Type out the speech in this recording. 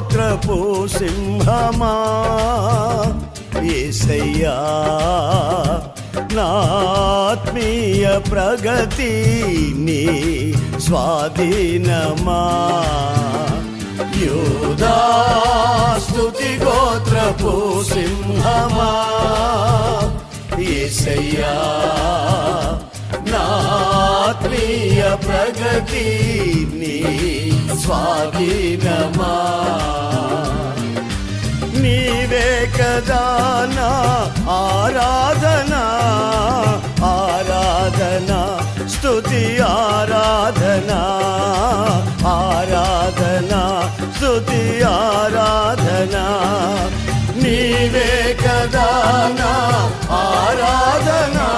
గోత్రపు సింహమా యేసయ్యా, నా ఆత్మీయ ప్రగతి నీ స్వాధీనమా. యూదా స్తుతి గోత్రపు సింహమా యేసయ్యా, నా ఆత్మీయ ప్రగతి నీ స్వాధీనమా. నీవే కదా నా ఆరాధనా, ఆరాధనా స్తుతి ఆరాధనా, ఆరాధనా స్తుతి ఆరాధనా. నీవే కదా నా ఆరాధనా,